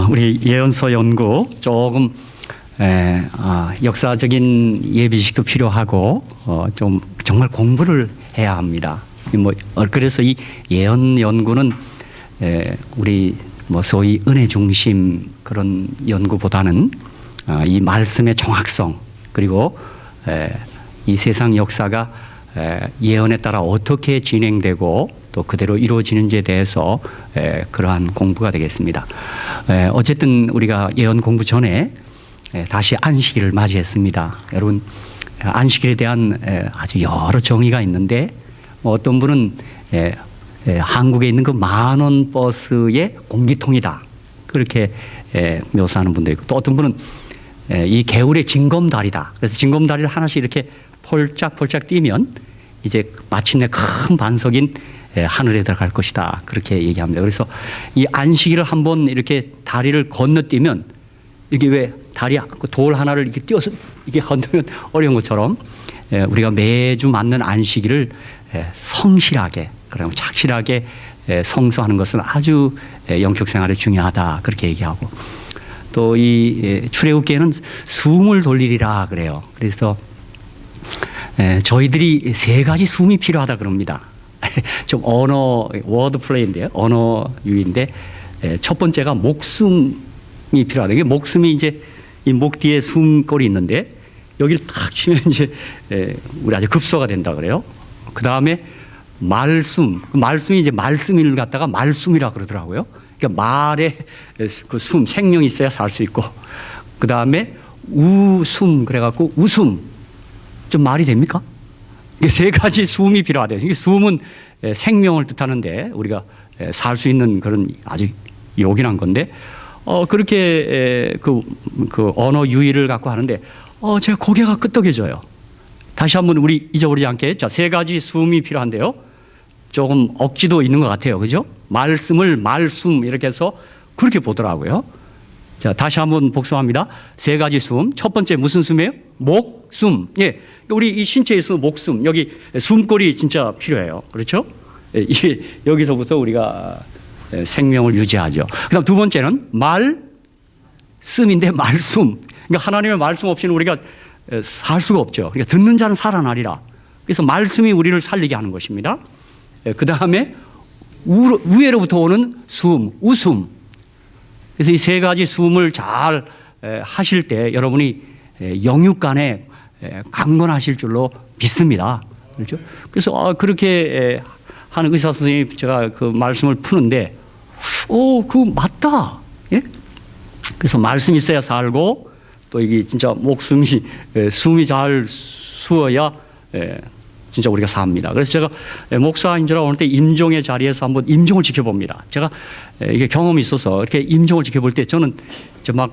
우리 예언서 연구 조금 역사적인 예비식도 필요하고 좀 정말 공부를 해야 합니다. 그래서 이 예언 연구는 우리 소위 은혜 중심 그런 연구보다는 이 말씀의 정확성 그리고 이 세상 역사가 예언에 따라 어떻게 진행되고 또 그대로 이루어지는지에 대해서 그러한 공부가 되겠습니다. 어쨌든 우리가 예언 공부 전에 다시 안식일을 맞이했습니다. 여러분 안식일에 대한 아주 여러 정의가 있는데 어떤 분은 한국에 있는 그 만원 버스의 공기통이다 그렇게 묘사하는 분도 있고 또 어떤 분은 이 개울의 징검다리다. 그래서 징검다리를 하나씩 이렇게 폴짝폴짝 뛰면 이제 마침내 큰 반석인 하늘에 들어갈 것이다. 그렇게 얘기합니다. 그래서 이 안식일을 한번 이렇게 다리를 건너뛰면 이게 왜 다리 돌 하나를 이렇게 띄어서 이게 건너면 어려운 것처럼 우리가 매주 맞는 안식일을 성실하게 그리고 착실하게 성수하는 것은 아주 영적 생활에 중요하다. 그렇게 얘기하고 또 이 출애굽기에는 숨을 돌리리라 그래요. 그래서 저희들이 세 가지 숨이 필요하다 그럽니다. 좀 언어 워드 플레이인데요. 언어 유인데 첫 번째가 목숨이 필요하다. 이게 목숨이 이제 이 목 뒤에 숨골이 있는데 여기를 탁 치면 이제 우리 아주 급소가 된다 그래요. 그 다음에 말씀이 이제 말씀을 갖다가 말씀이라 그러더라고요. 그러니까 말에 그 숨 생명이 있어야 살 수 있고 그 다음에 웃음 그래갖고 웃음 좀 말이 됩니까? 이게 세 가지 숨이 필요하대요. 이게 숨은 생명을 뜻하는데 우리가 살 수 있는 그런 아주 요긴한 건데 그렇게 그 언어 유희를 갖고 하는데 제가 고개가 끄덕여져요. 다시 한번 우리 잊어버리지 않게 자, 세 가지 숨이 필요한데요. 조금 억지도 있는 것 같아요. 그죠? 말씀을 말숨 이렇게 해서 그렇게 보더라고요. 자, 다시 한번 복습합니다. 세 가지 숨. 첫 번째 무슨 숨이에요? 목숨. 예. 우리 이 신체에서 목숨. 여기 숨골이 진짜 필요해요. 그렇죠? 예, 이게 여기서부터 우리가 생명을 유지하죠. 그다음 두 번째는 말씀인데 말씀. 그러니까 하나님의 말씀 없이는 우리가 살 수가 없죠. 그러니까 듣는 자는 살아나리라. 그래서 말씀이 우리를 살리게 하는 것입니다. 그 다음에 위에로부터 오는 숨, 웃음. 그래서 이 세 가지 숨을 잘 하실 때 여러분이 영육간에 강건하실 줄로 믿습니다. 그렇죠? 그래서 그렇게 하는 의사 선생님이 제가 그 말씀을 푸는데, 그거 맞다. 예? 그래서 말씀이 있어야 살고 또 이게 진짜 목숨이 숨이 잘 쉬어야 진짜 우리가 삽니다. 그래서 제가 목사인 줄 오늘 때 임종의 자리에서 한번 임종을 지켜봅니다. 제가 이게 경험이 있어서 이렇게 임종을 지켜볼 때 저는 막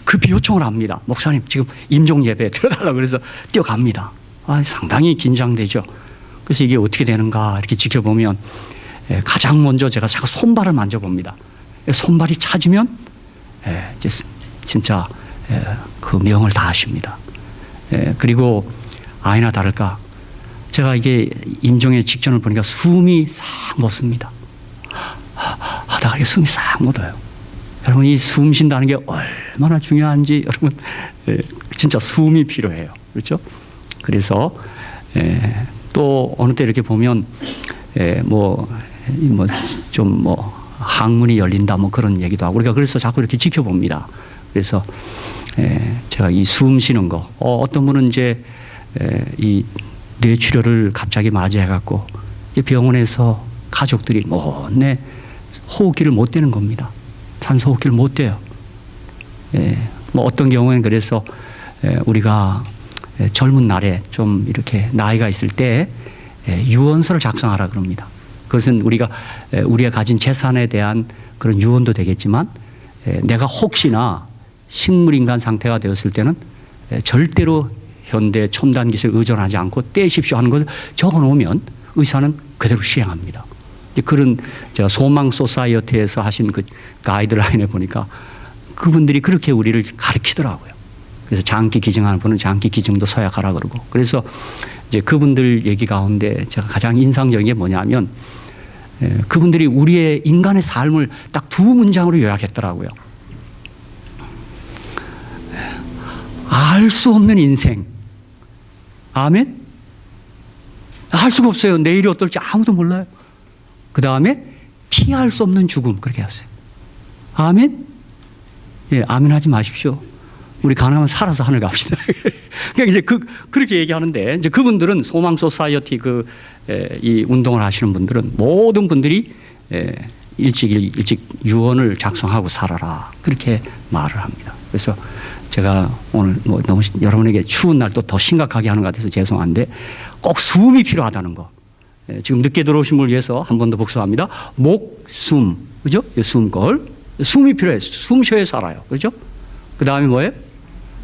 급히 요청을 합니다. 목사님 지금 임종 예배 들어달라고 그래서 뛰어갑니다. 상당히 긴장되죠. 그래서 이게 어떻게 되는가 이렇게 지켜보면 가장 먼저 제가 자꾸 손발을 만져봅니다. 손발이 차지면 이제 진짜 그 명을 다 하십니다. 그리고 아니나 다를까 제가 이게 임종의 직전을 보니까 숨이 싹 멎습니다. 하다가 숨이 싹 멎어요. 여러분 이 숨 쉰다는 게 얼마나 중요한지 여러분 진짜 숨이 필요해요. 그렇죠? 그래서 또 어느 때 이렇게 보면 항문이 열린다 뭐 그런 얘기도 하고 우리가 그래서 자꾸 이렇게 지켜봅니다. 그래서 제가 이 숨 쉬는 거 어떤 분은 이제 이 뇌출혈을 갑자기 맞이해갖고 병원에서 가족들이 내 호흡기를 못 대는 겁니다. 산소 호흡기를 못 대요. 어떤 경우에는 그래서 우리가 젊은 날에 좀 이렇게 나이가 있을 때 유언서를 작성하라 그럽니다. 그것은 우리가 가진 재산에 대한 그런 유언도 되겠지만 내가 혹시나 식물인간 상태가 되었을 때는 절대로 현대 첨단 기술에 의존하지 않고 떼십시오 하는 것을 적어놓으면 의사는 그대로 시행합니다. 그런 제가 소망 소사이어티에서 하신 그 가이드라인에 보니까 그분들이 그렇게 우리를 가르치더라고요. 그래서 장기 기증하는 분은 장기 기증도 서약하라 그러고 그래서 이제 그분들 얘기 가운데 제가 가장 인상적인 게 뭐냐면 그분들이 우리의 인간의 삶을 딱 두 문장으로 요약했더라고요. 알 수 없는 인생. 아멘? 알 수가 없어요. 내일이 어떨지 아무도 몰라요. 그 다음에 피할 수 없는 죽음. 그렇게 하세요. 아멘? 예, 아멘 하지 마십시오. 우리 가능하면 살아서 하늘 갑시다. 그러니까 이제 그렇게 얘기하는데, 이제 그분들은 소망 소사이어티 이 운동을 하시는 분들은 모든 분들이 일찍 유언을 작성하고 살아라. 그렇게 말을 합니다. 그래서 제가 오늘 뭐 너무 여러분에게 추운 날 또 더 심각하게 하는 것 같아서 죄송한데 꼭 숨이 필요하다는 거. 지금 늦게 들어오신 분을 위해서 한 번 더 복습합니다. 목숨. 그죠? 숨이 필요해요. 숨 쉬어야 살아요. 그죠? 그 다음에 뭐예요?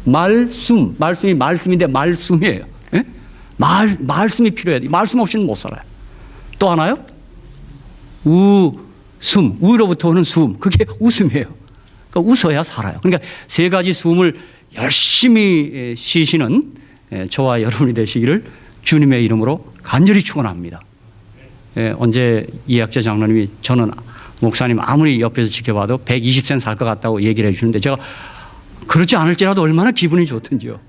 말씀. 말씀이 말씀인데 말씀이에요. 예? 말씀이 필요해요. 말씀 없이는 못 살아요. 또 하나요? 웃음. 우로부터 오는 숨. 그게 웃음이에요. 그러니까 웃어야 살아요. 그러니까 세 가지 숨을 열심히 쉬시는 저와 여러분이 되시기를 주님의 이름으로 간절히 축원합니다. 언제 이학재 장로님이 저는 목사님 아무리 옆에서 지켜봐도 120생 살 것 같다고 얘기를 해주는데 제가 그렇지 않을지라도 얼마나 기분이 좋던지요.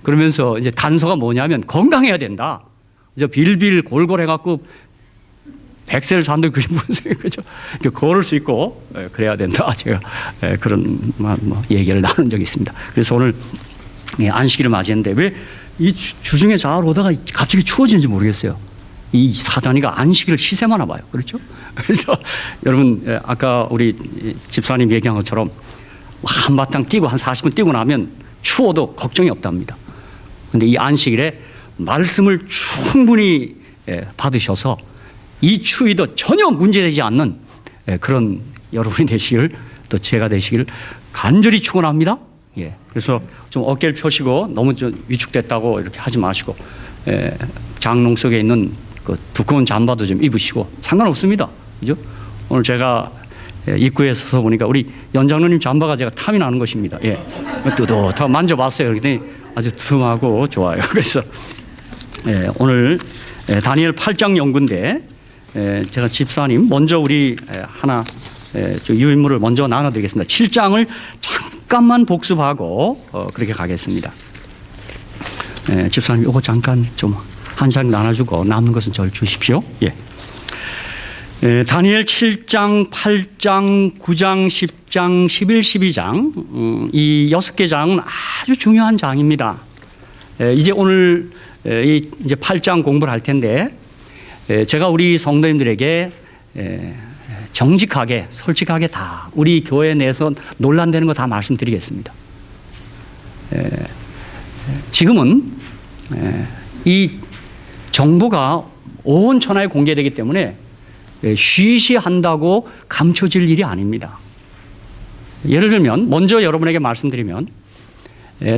그러면서 이제 단서가 뭐냐면 건강해야 된다. 이제 빌빌 골골 해갖고 100세를 산들 그게 무슨 소리예요, 그죠? 걸을 수 있고 그래야 된다. 제가 그런 얘기를 나눈 적이 있습니다. 그래서 오늘 안식일을 맞이했는데 왜 이 주중에 잘 오다가 갑자기 추워지는지 모르겠어요. 이 사단이가 안식일을 시샘하나 봐요. 그렇죠? 그래서 여러분 아까 우리 집사님 얘기한 것처럼 한바탕 뛰고 한 40분 뛰고 나면 추워도 걱정이 없답니다. 그런데 이 안식일에 말씀을 충분히 받으셔서 이 추위도 전혀 문제되지 않는 그런 여러분이 되시길 또 제가 되시길 간절히 축원합니다. 예. 그래서 좀 어깨를 펴시고 너무 좀 위축됐다고 이렇게 하지 마시고 장롱 속에 있는 그 두꺼운 잠바도 좀 입으시고 상관없습니다. 그죠? 오늘 제가 입구에 서서 보니까 우리 연장로님 잠바가 제가 탐이 나는 것입니다. 예. 뚜렷하고 만져봤어요. 그랬더니 아주 듬하고 좋아요. 그래서 오늘 다니엘 8장 연구인데 제가 집사님 먼저 우리 하나 유인물을 먼저 나눠드리겠습니다. 7장을 잠깐만 복습하고 그렇게 가겠습니다. 집사님 이거 잠깐 좀 한 장 나눠주고 남는 것은 저를 주십시오. 예. 다니엘 7장, 8장, 9장, 10장, 11, 12장 이 6개 장은 아주 중요한 장입니다. 이제 오늘 이제 8장 공부를 할 텐데 제가 우리 성도님들에게 정직하게 솔직하게 다 우리 교회 내에서 논란되는 거 다 말씀드리겠습니다. 지금은 이 정보가 온 천하에 공개되기 때문에 쉬쉬한다고 감춰질 일이 아닙니다. 예를 들면 먼저 여러분에게 말씀드리면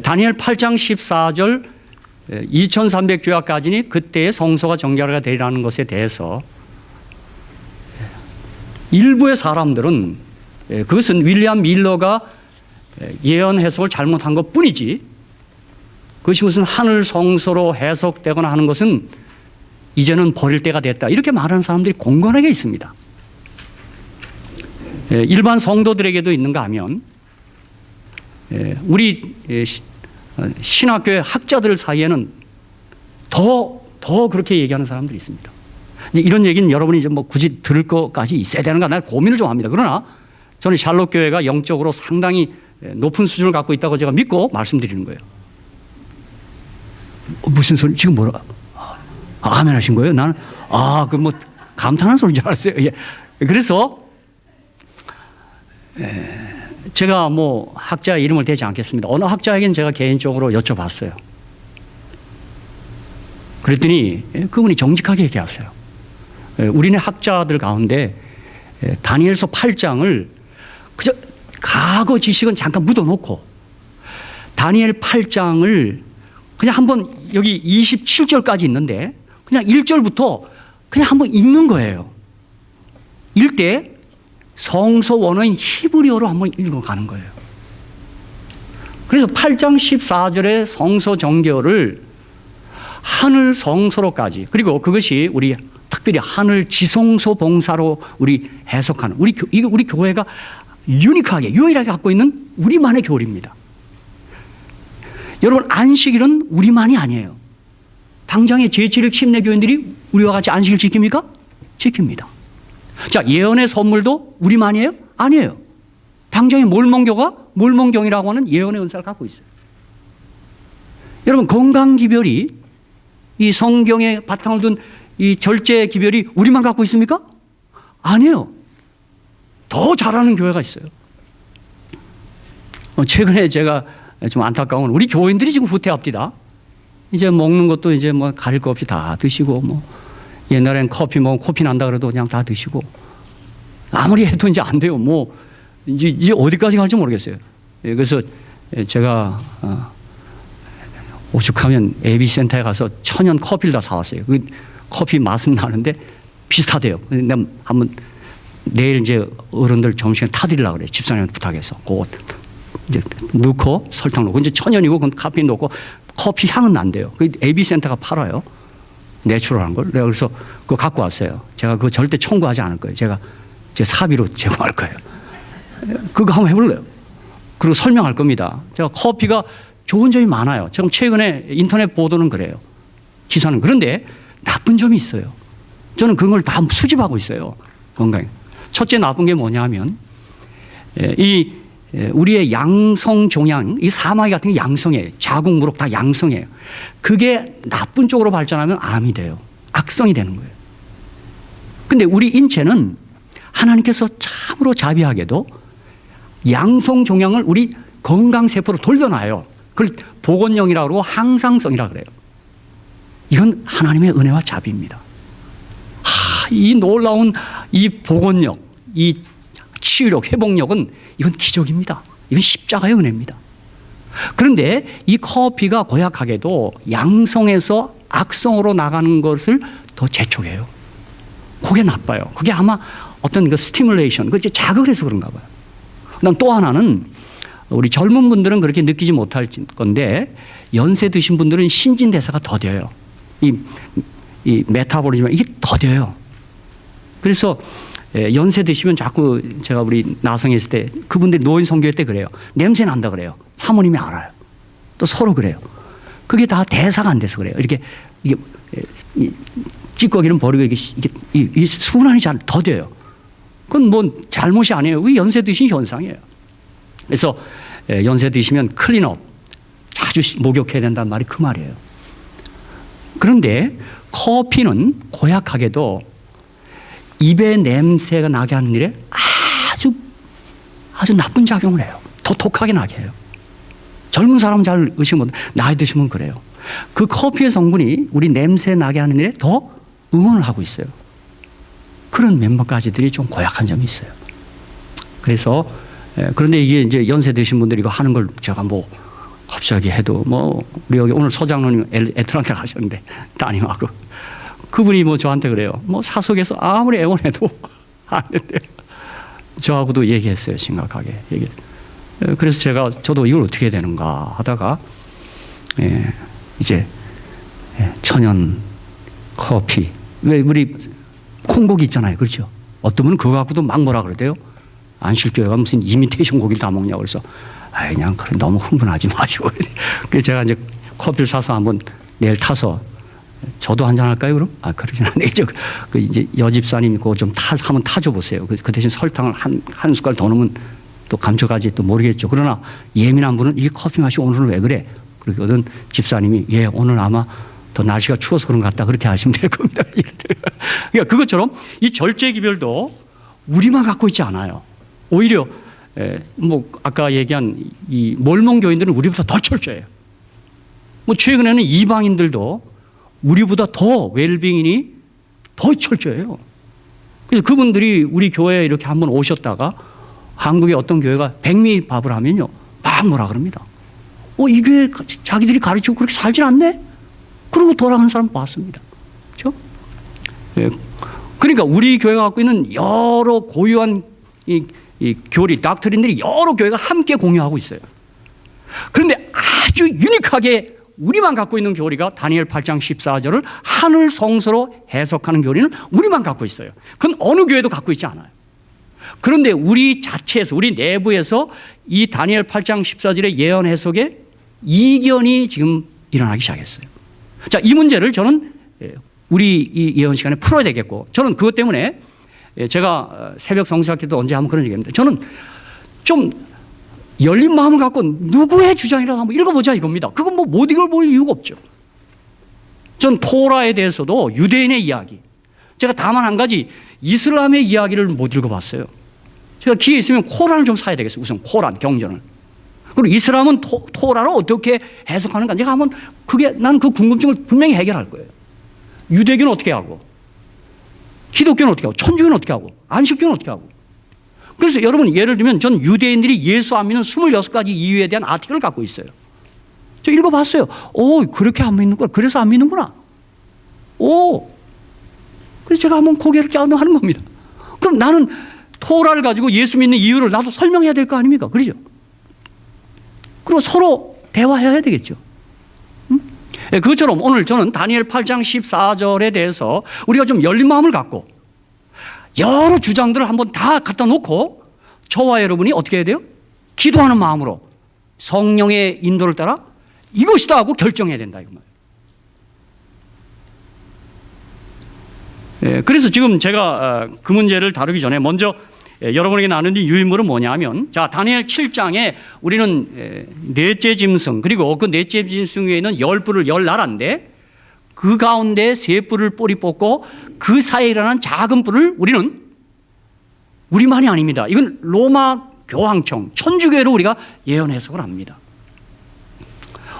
다니엘 8장 14절 2300주야까지니 그때의 성소가 정결하게 되리라는 것에 대해서 일부의 사람들은 그것은 윌리엄 밀러가 예언 해석을 잘못한 것 뿐이지 그것이 무슨 하늘 성소로 해석되거나 하는 것은 이제는 버릴 때가 됐다. 이렇게 말하는 사람들이 공건하게 있습니다. 일반 성도들에게도 있는가 하면 우리 신학교의 학자들 사이에는 더 그렇게 얘기하는 사람들이 있습니다. 이런 얘기는 여러분이 뭐 굳이 들을 것까지 있어야 되는가 난 고민을 좀 합니다. 그러나 저는 샬롯 교회가 영적으로 상당히 높은 수준을 갖고 있다고 제가 믿고 말씀드리는 거예요. 무슨 소리? 지금 뭐라? 아멘 하신 거예요? 나는 그 뭐 감탄하는 소리인 줄 알았어요. 예. 그래서 제가 뭐 학자 이름을 대지 않겠습니다. 어느 학자에게는 제가 개인적으로 여쭤봤어요. 그랬더니 그분이 정직하게 얘기하세요. 우리네 학자들 가운데 다니엘서 8장을 그저 과거 지식은 잠깐 묻어놓고 다니엘 8장을 그냥 한번 여기 27절까지 있는데 그냥 1절부터 그냥 한번 읽는 거예요. 읽을 때 성서 원어인 히브리어로 한번 읽어가는 거예요. 그래서 8장 14절의 성서 정결을 하늘 성소로까지 그리고 그것이 우리 특별히 하늘 지성소 봉사로 우리 해석하는 우리 교회가 유니크하게 유일하게 갖고 있는 우리만의 교리입니다. 여러분, 안식일은 우리만이 아니에요. 당장의 제7일 침례 교인들이 우리와 같이 안식일 지킵니까? 지킵니다. 자, 예언의 선물도 우리만이에요? 아니에요. 당장의 몰몬교가 몰몬경이라고 하는 예언의 은사를 갖고 있어요. 여러분, 건강기별이 이 성경의 바탕을 둔 이 절제기별이 우리만 갖고 있습니까? 아니에요. 더 잘하는 교회가 있어요. 최근에 제가 좀 안타까운 건 우리 교인들이 지금 후퇴합니다. 이제 먹는 것도 이제 뭐 가릴 거 없이 다 드시고, 뭐 옛날엔 커피 먹으면 코피 난다 그래도 그냥 다 드시고, 아무리 해도 이제 안 돼요. 뭐 이제 어디까지 갈지 모르겠어요. 그래서 제가 오죽하면 AB센터에 가서 천연 커피를 다 사왔어요. 그 커피 맛은 나는데 비슷하대요. 내가 한번 내일 이제 어른들 점심에 타드리려고 그래요. 집사님한테 부탁해서. 그거 이제 넣고 설탕 넣고 이제 천연이고 그건 카페인 넣고 커피 향은 난대요. 그 AB센터가 팔아요. 내추럴한 걸. 내가 그래서 그거 갖고 왔어요. 제가 그거 절대 청구하지 않을 거예요. 제가 제 사비로 제공할 거예요. 그거 한번 해볼래요. 그리고 설명할 겁니다. 제가 커피가 좋은 점이 많아요. 지금 최근에 인터넷 보도는 그래요. 기사는. 그런데 나쁜 점이 있어요. 저는 그런 걸 다 수집하고 있어요. 건강에. 첫째 나쁜 게 뭐냐면 우리의 양성 종양, 이 사마귀 같은 게 양성이에요. 자궁, 무록 다 양성이에요. 그게 나쁜 쪽으로 발전하면 암이 돼요. 악성이 되는 거예요. 근데 우리 인체는 하나님께서 참으로 자비하게도 양성 종양을 우리 건강세포로 돌려놔요. 그걸 복원력이라고 그러고 항상성이라고 그래요. 이건 하나님의 은혜와 자비입니다. 이 놀라운 이 복원력, 이 치유력, 회복력은 이건 기적입니다. 이건 십자가의 은혜입니다. 그런데 이 커피가 고약하게도 양성에서 악성으로 나가는 것을 더 재촉해요. 그게 나빠요. 그게 아마 어떤 그 스티뮬레이션, 그 자극을 해서 그런가 봐요. 그다음 또 하나는 우리 젊은 분들은 그렇게 느끼지 못할 건데 연세 드신 분들은 신진대사가 더뎌요. 이 메타볼리즘이 이게 더뎌요. 그래서 연세 드시면 자꾸 제가 우리 나성에 있을 때 그분들이 노인 선교회 때 그래요. 냄새 난다 그래요. 사모님이 알아요. 또 서로 그래요. 그게 다 대사가 안 돼서 그래요. 이게 찌꺼기는 버리고 이게 순환이 잘 더뎌요. 그건 뭐 잘못이 아니에요. 그게 연세 드신 현상이에요. 그래서 연세 드시면 클린업 자주 목욕해야 된다는 말이 그 말이에요. 그런데 커피는 고약하게도 입에 냄새가 나게 하는 일에 아주 나쁜 작용을 해요. 더 독하게 나게 해요. 젊은 사람 잘 의식 못, 나이 드시면 그래요. 그 커피의 성분이 우리 냄새 나게 하는 일에 더 응원을 하고 있어요. 그런 몇몇 가지들이 좀 고약한 점이 있어요. 그래서 그런데 이게 이제 연세 드신 분들이 이거 하는 걸 제가 뭐 갑자기 해도 뭐 우리 여기 오늘 서장로님 애틀란타 가셨는데 따님하고 그분이 뭐 저한테 그래요. 뭐 사석에서 아무리 애원해도 안 된대요. 저하고도 얘기했어요. 심각하게. 그래서 저도 이걸 어떻게 해야 되는가 하다가 이제 천연 커피. 왜 우리 콩고기 있잖아요. 그렇죠? 어떤 분은 그거 갖고도 막 뭐라 그러대요. 안실교회가 무슨 이미테이션 고기를 다 먹냐고 그래서 그냥 그래 너무 흥분하지 마시고. 그래서 제가 이제 커피를 사서 한번 내일 타서 저도 한잔 할까요, 그럼? 그러진 않네요. 그 이제 여집사님 그거 좀 한번 타줘 보세요. 그 대신 설탕을 한 숟갈 더 넣으면 또 감춰가지 또 모르겠죠. 그러나 예민한 분은 이 커피 맛이 오늘은 왜 그래? 그러거든 집사님이 오늘 아마 더 날씨가 추워서 그런 것 같다. 그렇게 하시면 될 겁니다. 그러니까 그것처럼 이 절제기별도 우리만 갖고 있지 않아요. 오히려 뭐 아까 얘기한 이 몰몬교인들은 우리보다 더 철저해요. 뭐 최근에는 이방인들도 우리보다 더 웰빙인이 더 철저해요. 그래서 그분들이 우리 교회에 이렇게 한번 오셨다가 한국의 어떤 교회가 백미밥을 하면요 막 뭐라 그럽니다. 이 교회 자기들이 가르치고 그렇게 살진 않네? 그러고 돌아가는 사람 봤습니다. 그렇죠? 그러니까 우리 교회가 갖고 있는 여러 고유한 이 교리, 닥트린들이 여러 교회가 함께 공유하고 있어요. 그런데 아주 유니크하게 우리만 갖고 있는 교리가 다니엘 8장 14절을 하늘 성서로 해석하는 교리는 우리만 갖고 있어요. 그건 어느 교회도 갖고 있지 않아요. 그런데 우리 자체에서, 우리 내부에서 이 다니엘 8장 14절의 예언 해석에 이견이 지금 일어나기 시작했어요. 자, 이 문제를 저는 우리 이 예언 시간에 풀어야 되겠고, 저는 그것 때문에 제가 새벽 성사학기도 언제 하면 그런 얘기합니다. 저는 좀 열린 마음을 갖고 누구의 주장이라도 한번 읽어보자 이겁니다. 그건 뭐 못 읽어볼 이유가 없죠. 전 토라에 대해서도 유대인의 이야기, 제가 다만 한 가지 이슬람의 이야기를 못 읽어봤어요. 제가 기회 있으면 코란을 좀 사야 되겠어요. 우선 코란 경전을. 그리고 이슬람은 토라를 어떻게 해석하는가, 제가 한번 난 그 궁금증을 분명히 해결할 거예요. 유대교는 어떻게 하고, 기독교는 어떻게 하고, 천주교는 어떻게 하고, 안식교는 어떻게 하고. 그래서 여러분, 예를 들면 전 유대인들이 예수 안 믿는 26가지 이유에 대한 아티클을 갖고 있어요. 저 읽어봤어요. 오, 그렇게 안 믿는구나. 그래서 안 믿는구나. 오. 그래서 제가 한번 고개를 갸우뚱하는 겁니다. 그럼 나는 토라를 가지고 예수 믿는 이유를 나도 설명해야 될 거 아닙니까? 그러죠? 그리고 서로 대화해야 되겠죠. 그것처럼 오늘 저는 다니엘 8장 14절에 대해서 우리가 좀 열린 마음을 갖고 여러 주장들을 한번 다 갖다 놓고 저와 여러분이 어떻게 해야 돼요? 기도하는 마음으로 성령의 인도를 따라 이것이다 하고 결정해야 된다, 이거 말이에요. 그래서 지금 제가 그 문제를 다루기 전에 먼저 여러분에게 나누는 유인물은 뭐냐면, 자, 다니엘 7장에 우리는 넷째 짐승, 그리고 그 넷째 짐승 위에는 10뿔을 10나라인데 그 가운데 3뿔을 뿌리 뽑고 그 사이에 일어난 작은 뿔을 우리만이 아닙니다. 이건 로마 교황청, 천주교회로 우리가 예언 해석을 합니다.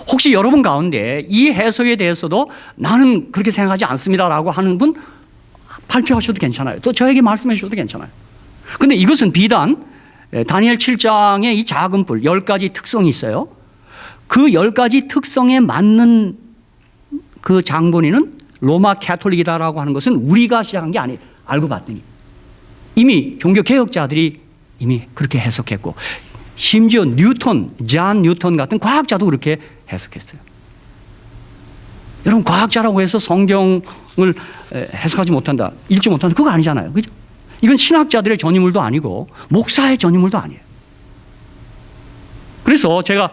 혹시 여러분 가운데 이 해석에 대해서도 나는 그렇게 생각하지 않습니다라고 하는 분 발표하셔도 괜찮아요. 또 저에게 말씀해 주셔도 괜찮아요. 근데 이것은 비단 다니엘 7장의 이 작은 뿔 10가지 특성이 있어요. 그 10가지 특성에 맞는 그 장본인은 로마 캐톨릭이다라고 하는 것은 우리가 시작한 게 아니에요. 알고 봤더니 이미 종교개혁자들이 이미 그렇게 해석했고, 심지어 잔 뉴턴 같은 과학자도 그렇게 해석했어요. 여러분, 과학자라고 해서 성경을 해석하지 못한다, 읽지 못한다, 그거 아니잖아요. 그죠? 이건 신학자들의 전유물도 아니고 목사의 전유물도 아니에요. 그래서 제가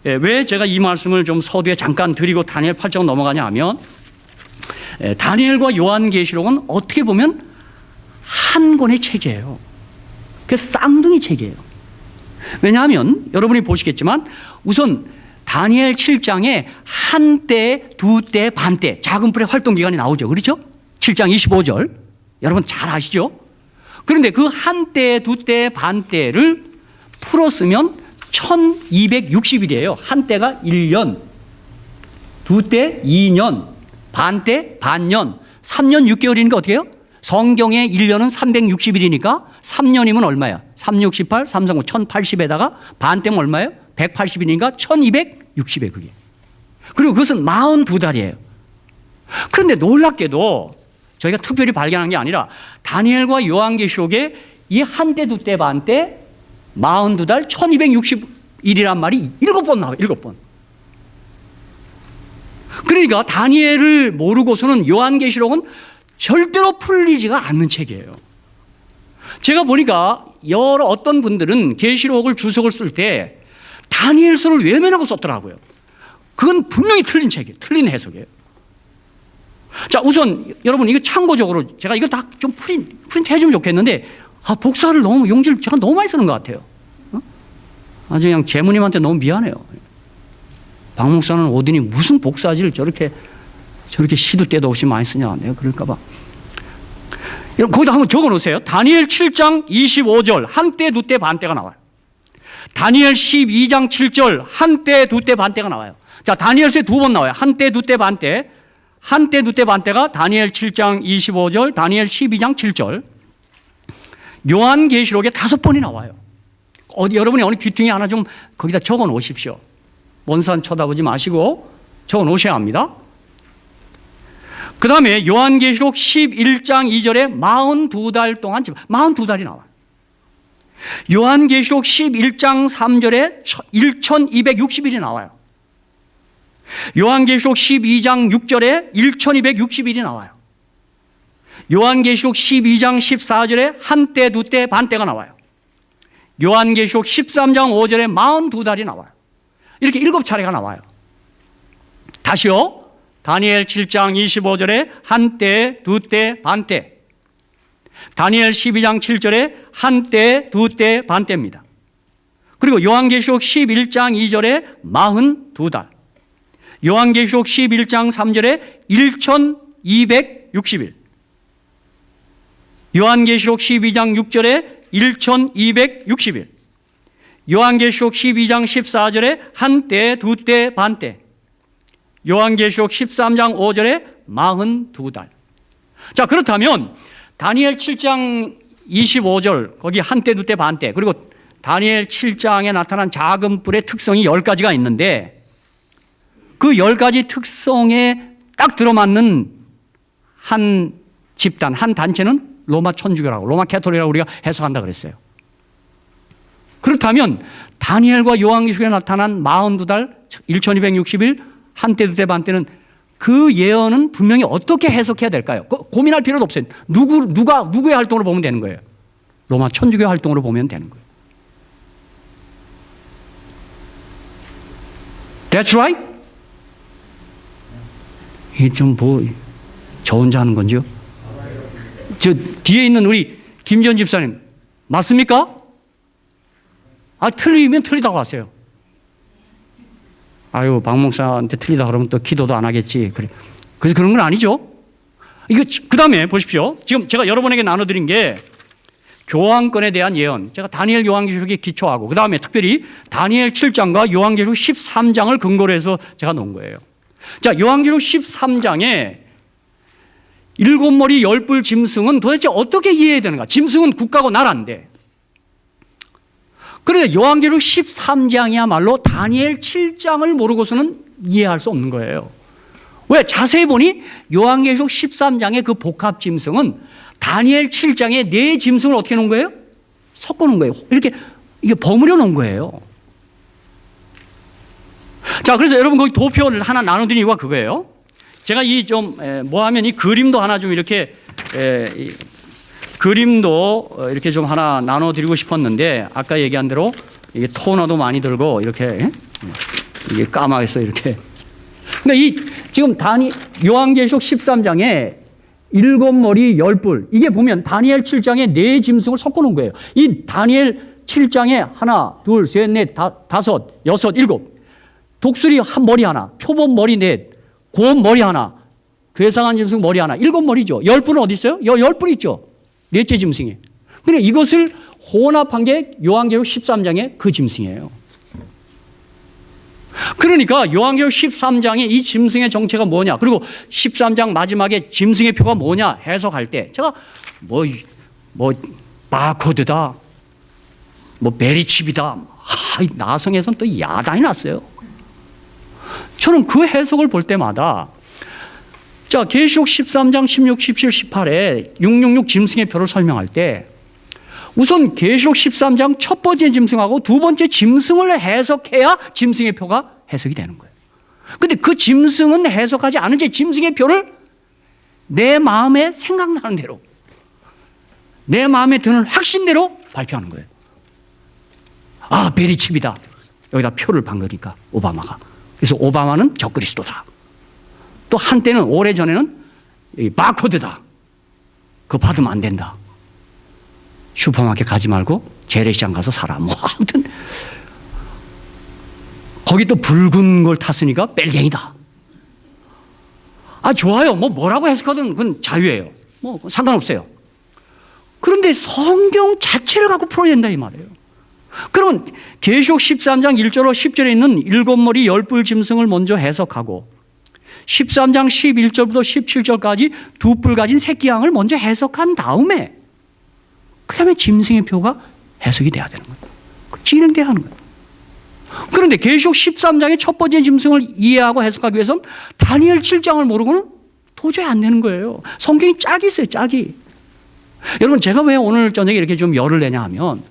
왜 제가 이 말씀을 좀 서두에 잠깐 드리고 다니엘 8장 넘어가냐 하면, 다니엘과 요한계시록은 어떻게 보면 한 권의 책이에요. 그 쌍둥이 책이에요. 왜냐하면 여러분이 보시겠지만 우선 다니엘 7장에 한때, 두때, 반때 작은 뿔의 활동기간이 나오죠. 그렇죠? 7장 25절 여러분 잘 아시죠? 그런데 그 한때, 두때, 반때를 풀었으면 1260일이에요. 한때가 1년, 두때 2년, 반때 반년, 3년 6개월이니까 어떻게 해요? 성경의 1년은 360일이니까 3년이면 얼마야? 368, 339, 1080에다가 반때면 얼마예요? 180일이니까 1260에 그게. 그리고 그것은 42달이에요. 그런데 놀랍게도 저희가 특별히 발견한 게 아니라 다니엘과 요한계시록에 이 한때, 두때, 반때 42달 1260일이란 말이 7번 나와요. 7번. 그러니까 다니엘을 모르고서는 요한계시록은 절대로 풀리지가 않는 책이에요. 제가 보니까 어떤 분들은 계시록을 주석을 쓸 때 다니엘서를 외면하고 썼더라고요. 그건 분명히 틀린 책이에요. 틀린 해석이에요. 자, 우선 여러분 이거 참고적으로 제가 이거 다 좀 프린트 해주면 좋겠는데, 복사를 용지를 제가 너무 많이 쓰는 것 같아요. 아주 그냥 재무님한테 너무 미안해요. 박 목사는 어디니 무슨 복사지를 저렇게 시도 때도 없이 많이 쓰냐. 내가 그럴까봐. 여러분, 거기다 한번 적어 놓으세요. 다니엘 7장 25절, 한때, 두때, 반때가 나와요. 다니엘 12장 7절, 한때, 두때, 반때가 나와요. 자, 다니엘서에 2번 나와요. 한때, 두때, 반때. 한때, 두때, 반때가 다니엘 7장 25절, 다니엘 12장 7절. 요한계시록에 5번이 나와요. 여러분이 어느 귀퉁이 하나 좀 거기다 적어 놓으십시오. 먼 산 쳐다보지 마시고 적어 놓으셔야 합니다. 그 다음에 요한계시록 11장 2절에 42달 동안 42달이 나와요. 요한계시록 11장 3절에 1260일이 나와요. 요한계시록 12장 6절에 1260일이 나와요. 요한계시록 12장 14절에 한때, 두때, 반때가 나와요. 요한계시록 13장 5절에 42달이 나와요. 이렇게 7차례가 나와요. 다시요. 다니엘 7장 25절에 한때, 두때, 반때. 다니엘 12장 7절에 한때, 두때, 반때입니다. 그리고 요한계시록 11장 2절에 42달. 요한계시록 11장 3절에 1260일. 요한계시록 12장 6절에 1260일. 요한계시록 12장 14절에 한때, 두때, 반때. 요한계시록 13장 5절에 42달. 자, 그렇다면 다니엘 7장 25절 거기 한때, 두때, 반때, 그리고 다니엘 7장에 나타난 작은 뿔의 특성이 10가지가 있는데 그 10가지 특성에 딱 들어맞는 한 집단, 한 단체는 로마 천주교라고, 로마 캐톨릭이라고 우리가 해석한다 그랬어요. 그렇다면 다니엘과 요한계시록에 나타난 42달, 1260일, 한때, 두때, 반때는 그 예언은 분명히 어떻게 해석해야 될까요? 고민할 필요도 없어요. 누구의 활동으로 보면 되는 거예요? 로마 천주교 활동으로 보면 되는 거예요. That's right? 이게 좀 저 혼자 하는 건지요? 저 뒤에 있는 우리 김전 집사님 맞습니까? 틀리면 틀리다고 하세요. 아유, 박 목사한테 틀리다 그러면 또 기도도 안 하겠지. 그래서 그런 건 아니죠. 그 다음에 보십시오. 지금 제가 여러분에게 나눠드린 게 교황권에 대한 예언. 제가 다니엘 요한계시록에 기초하고, 그 다음에 특별히 다니엘 7장과 요한계시록 13장을 근거로 해서 제가 놓은 거예요. 자, 요한계시록 13장에 7머리 10뿔 짐승은 도대체 어떻게 이해해야 되는가? 짐승은 국가고 나라인데. 그런데 요한계시록 13장이야말로 다니엘 7장을 모르고서는 이해할 수 없는 거예요. 왜? 자세히 보니 요한계시록 13장의 그 복합 짐승은 다니엘 7장에 네 짐승을 어떻게 놓은 거예요? 섞어 놓은 거예요. 이게 버무려 놓은 거예요. 자, 그래서 여러분 거기 도표를 하나 나눠드린 이유가 그거예요. 제가 하면 이 그림도 하나 좀 이렇게, 그림도 이렇게 좀 하나 나눠드리고 싶었는데, 아까 얘기한 대로 이게 토너도 많이 들고 이렇게, 이게 까마해서 이렇게. 근데 지금 요한계시록 13장에 7머리 10뿔, 이게 보면 다니엘 7장에 네 짐승을 섞어 놓은 거예요. 이 다니엘 7장에 하나, 둘, 셋, 넷, 다섯, 여섯, 일곱. 독수리 한 머리 하나, 표범 머리 넷, 곰 머리 하나, 괴상한 짐승 머리 하나, 7머리죠. 10뿔은 어디 있어요? 10뿔 있죠. 넷째 짐승이. 근데 이것을 혼합한 게 요한계시록 13장의 그 짐승이에요. 그러니까 요한계시록 13장의 이 짐승의 정체가 뭐냐, 그리고 13장 마지막에 짐승의 표가 뭐냐 해석할 때 제가 바코드다, 베리칩이다, 나성에서는 또 야단이 났어요. 저는 그 해석을 볼 때마다, 자, 계시록 13장 16, 17, 18에 666 짐승의 표를 설명할 때 우선 계시록 13장 첫 번째 짐승하고 두 번째 짐승을 해석해야 짐승의 표가 해석이 되는 거예요. 근데 그 짐승은 해석하지 않은 채 짐승의 표를 내 마음에 생각나는 대로, 내 마음에 드는 확신대로 발표하는 거예요. 베리칩이다. 여기다 표를 반 거니까, 오바마가. 그래서 오바마는 적그리스도다. 또 한때는, 오래전에는 바코드다. 그거 받으면 안 된다. 슈퍼마켓 가지 말고 재래시장 가서 사라. 아무튼 거기 또 붉은 걸 탔으니까 뺄갱이다. 좋아요. 뭐라고 해석하든 그건 자유예요. 상관없어요. 그런데 성경 자체를 갖고 풀어야 된다 이 말이에요. 그러면 계시록 13장 1절로 10절에 있는 7머리 10뿔 짐승을 먼저 해석하고 13장 11절부터 17절까지 2뿔 가진 새끼 양을 먼저 해석한 다음에 그 다음에 짐승의 표가 해석이 돼야 되는 거예요. 진행돼야 하는 거예요. 그런데 계시록 13장의 첫 번째 짐승을 이해하고 해석하기 위해서는 다니엘 7장을 모르고는 도저히 안 되는 거예요. 성경이 짝이 있어요, 짝이. 여러분, 제가 왜 오늘 저녁에 이렇게 좀 열을 내냐 하면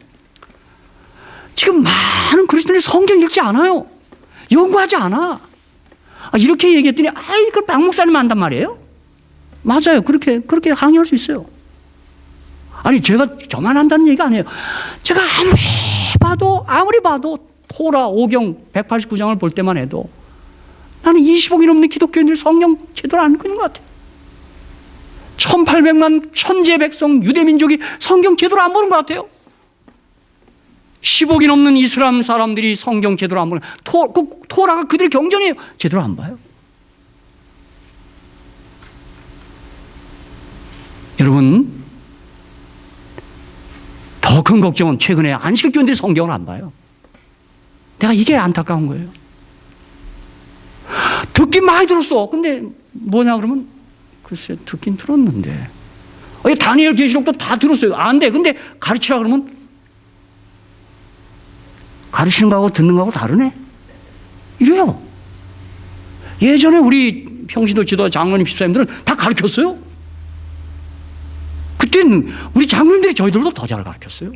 지금 많은 그리스도인이 성경 읽지 않아요. 연구하지 않아. 이렇게 얘기했더니 이걸 박 목사님 한단 말이에요? 맞아요. 그렇게 항의할 수 있어요. 제가 저만 한다는 얘기가 아니에요. 제가 아무리 봐도 토라 5경 189장을 볼 때만 해도 나는 20억이 넘는 기독교인들이 성경 제대로 안 읽는 것 같아요. 1800만 천재 백성 유대민족이 성경 제대로 안 보는 것 같아요. 10억이 넘는 이슬람 사람들이 성경 제대로 안 보는, 토라가 그들의 경전이에요. 제대로 안 봐요. 여러분, 더 큰 걱정은 최근에 안식교인들이 성경을 안 봐요. 내가 이게 안타까운 거예요. 듣긴 많이 들었어. 근데 뭐냐 그러면 글쎄 듣긴 들었는데 다니엘 계시록도 다 들었어요. 안 돼. 근데 가르치라 그러면 가르치는 거하고 듣는 거하고 다르네. 이래요. 예전에 우리 평신도 지도 장로님 집사님들은 다 가르쳤어요. 그때는 우리 장로님들이 저희들도 더 잘 가르쳤어요.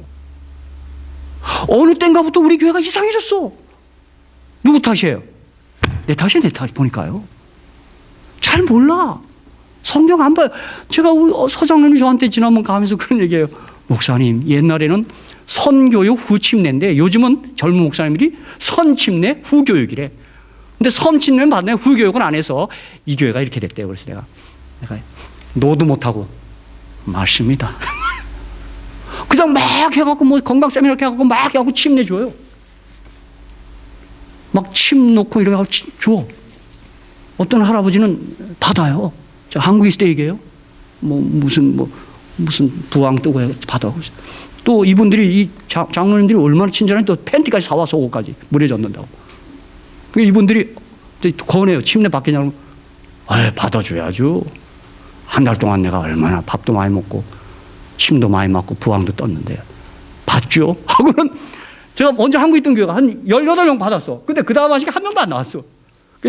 어느 때인가부터 우리 교회가 이상해졌어. 누구 탓이에요? 내 탓이 내 탓 보니까요. 잘 몰라. 성경 안 봐요. 제가 서장님이 저한테 지난번 가면서 그런 얘기해요. 목사님, 옛날에는 선교육 후침례인데 요즘은 젊은 목사님들이 선침례 후교육이래. 근데 선침례는 받네, 후교육은 안 해서 이 교회가 이렇게 됐대요. 그래서 내가 노도 못하고 맞습니다. 그냥 막 해갖고 뭐 건강 세미나 이렇게 해갖고 막 해갖고 침 내줘요. 막 침 놓고 이렇게 하고 줘. 어떤 할아버지는 받아요. 저 한국에 있을 때 얘기해요. 무슨 부항 뜨고 받아. 또 이분들이 이 장로님들이 얼마나 친절해. 또 팬티까지 사와서 옷까지 물에 젖는다고. 이분들이 권해요. 침례 받겠냐고. 받아줘야죠. 한 달 동안 내가 얼마나 밥도 많이 먹고 침도 많이 맞고 부항도 떴는데 받죠? 하고는 제가 먼저 한국에 있던 교회가 한 18명 받았어. 근데 그 다음 하시기 한 명도 안 나왔어.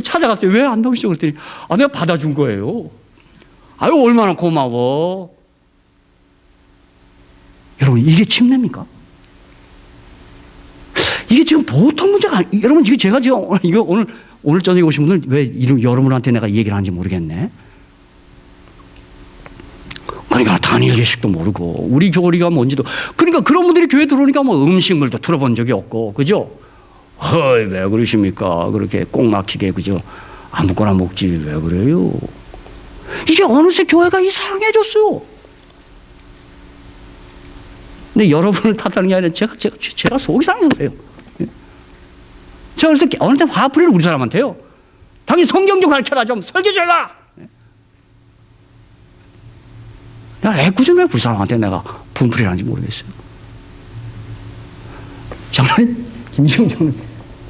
찾아갔어요. 왜 안 나오시죠? 그랬더니 내가 받아준 거예요. 아유 얼마나 고마워. 여러분 이게 침례입니까? 이게 지금 보통 문제가 아니, 여러분 이게 제가 지금 이거 오늘 저녁에 오신 분들 왜 여러분한테 내가 이 얘기를 하는지 모르겠네. 그러니까 다니엘 계시록도 모르고 우리 교리가 뭔지도, 그러니까 그런 분들이 교회 들어오니까 뭐 음식물도 들어본 적이 없고, 그죠? 왜 그러십니까? 그렇게 꼭 막히게, 그죠? 아무거나 먹지 왜 그래요? 이게 어느새 교회가 이상해졌어요. 근데 여러분을 탓하는 게 아니라 제가 속이 상해서 그래요. 제가 그래서 어느 때 화풀이를 우리 사람한테요. 당연히 성경 좀 가르쳐라, 좀 설교제가. 내가 애꿎은 왜 우리 사람한테 내가 분풀이를 하는지 모르겠어요. 장로님, 김지영 장로님,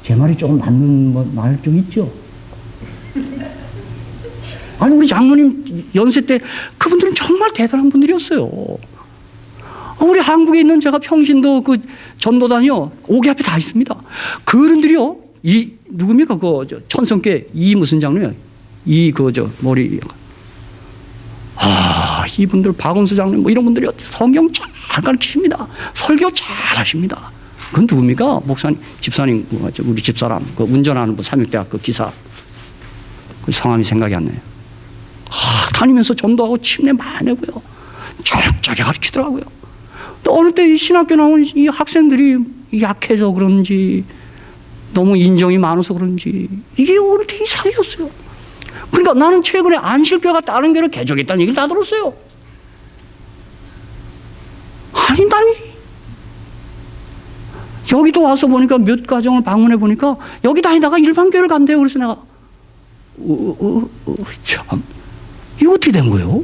제 말이 조금 맞는 말 좀 있죠? 아니, 우리 장로님 연세 때 그분들은 정말 대단한 분들이었어요. 우리 한국에 있는 제가 평신도 그 전도단이요, 5개 앞에 다 있습니다. 그 어른들이요, 누굽니까? 천성계 무슨 장로요? 머리. 이분들 박은수 장로님 이런 분들이 성경 잘 가르치십니다. 설교 잘 하십니다. 그건 누굽니까? 목사님, 집사님, 우리 집사람, 운전하는 삼육대학교 기사. 그 성함이 생각이 안 나요. 다니면서 전도하고 침례 많이 하고요. 철저하게 가르치더라고요. 또 어느 때 이 신학교 나온 이 학생들이 약해서 그런지 너무 인정이 많아서 그런지 이게 어느 때 이상해졌어요. 그러니까 나는 최근에 안식교가 다른 교회를 개종했다는 얘기를 다 들었어요. 아니, 여기도 와서 보니까 몇 가정을 방문해 보니까 여기 다니다가 일반 교회를 간대요. 그래서 내가 참, 이거 어떻게 된 거예요?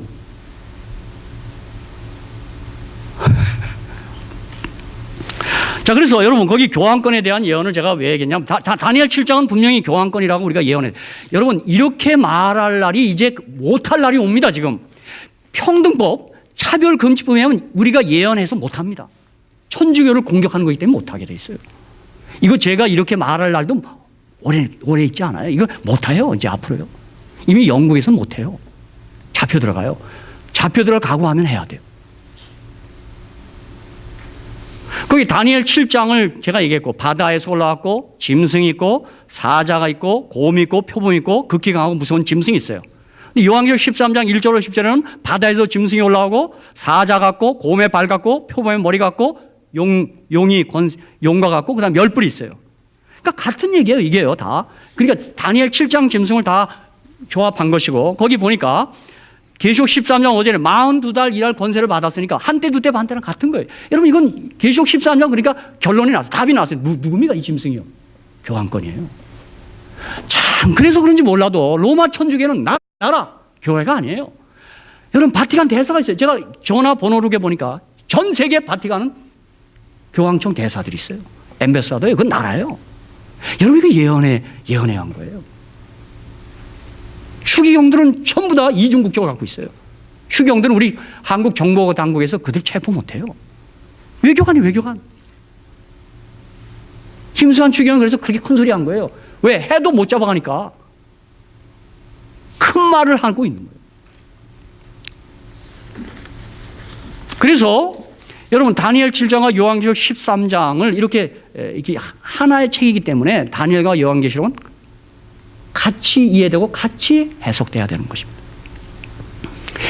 자, 그래서 여러분 거기 교환권에 대한 예언을 제가 왜 얘기했냐면 다니엘 7장은 분명히 교환권이라고 우리가 예언해요. 여러분 이렇게 말할 날이 이제 못할 날이 옵니다. 지금 평등법, 차별금지법에 하면 우리가 예언해서 못합니다. 천주교를 공격하는 거기 때문에 못하게 돼 있어요. 이거 제가 이렇게 말할 날도 오래 있지 않아요. 이거 못해요. 이제 앞으로요. 이미 영국에서는 못해요. 잡혀 들어가요. 잡혀 들어갈 각오하면 해야 돼요. 거기 다니엘 7장을 제가 얘기했고, 바다에서 올라왔고 짐승이 있고 사자가 있고 곰이 있고 표범이 있고 극히 강하고 무서운 짐승이 있어요. 요한계시록 13장 1절로 10절에는 바다에서 짐승이 올라오고 사자 같고 곰의 발 같고 표범의 머리 같고 용과 같고 그다음 10뿔이 있어요. 그러니까 같은 얘기예요, 이게요, 다. 그러니까 다니엘 7장 짐승을 다 조합한 것이고, 거기 보니까 계시록 13장 5절에 42달 일할 권세를 받았으니까 한때 두때 반때랑 같은 거예요. 여러분 이건 계시록 13장 그러니까 결론이 나서 답이 나왔어요. 누굽니까 이 짐승이요? 교황권이에요. 참 그래서 그런지 몰라도 로마 천주교는 나라 교회가 아니에요. 여러분 바티칸 대사가 있어요. 제가 전화번호록에 보니까 전 세계 바티칸은 교황청 대사들이 있어요. 엠베사더예요. 그건 나라예요. 여러분 이거 예언해 한 거예요. 추기경들은 전부 다 이중 국적을 갖고 있어요. 추기경들은 우리 한국 정보 당국에서 그들 체포 못해요. 외교관이 외교관. 김수환 추기경은 그래서 그렇게 큰 소리 한 거예요. 왜? 해도 못 잡아가니까 큰 말을 하고 있는 거예요. 그래서 여러분 다니엘 7장과 요한계시록 13장을 이렇게 하나의 책이기 때문에 다니엘과 요한계시록은 같이 이해되고 같이 해석돼야 되는 것입니다.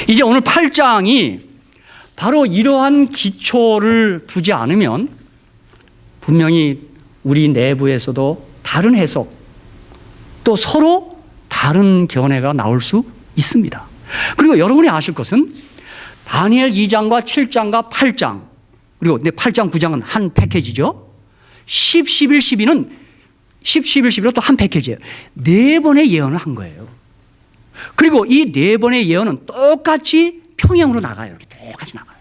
이제 오늘 8장이 바로 이러한 기초를 두지 않으면 분명히 우리 내부에서도 다른 해석 또 서로 다른 견해가 나올 수 있습니다. 그리고 여러분이 아실 것은 다니엘 2장과 7장과 8장 그리고 8장 9장은 한 패키지죠. 10, 11, 12는 10, 11, 11로 또 한 패키지예요. 4번의 예언을 한 거예요. 그리고 이 4번의 예언은 똑같이 평행으로 나가요. 이렇게 똑같이 나가요.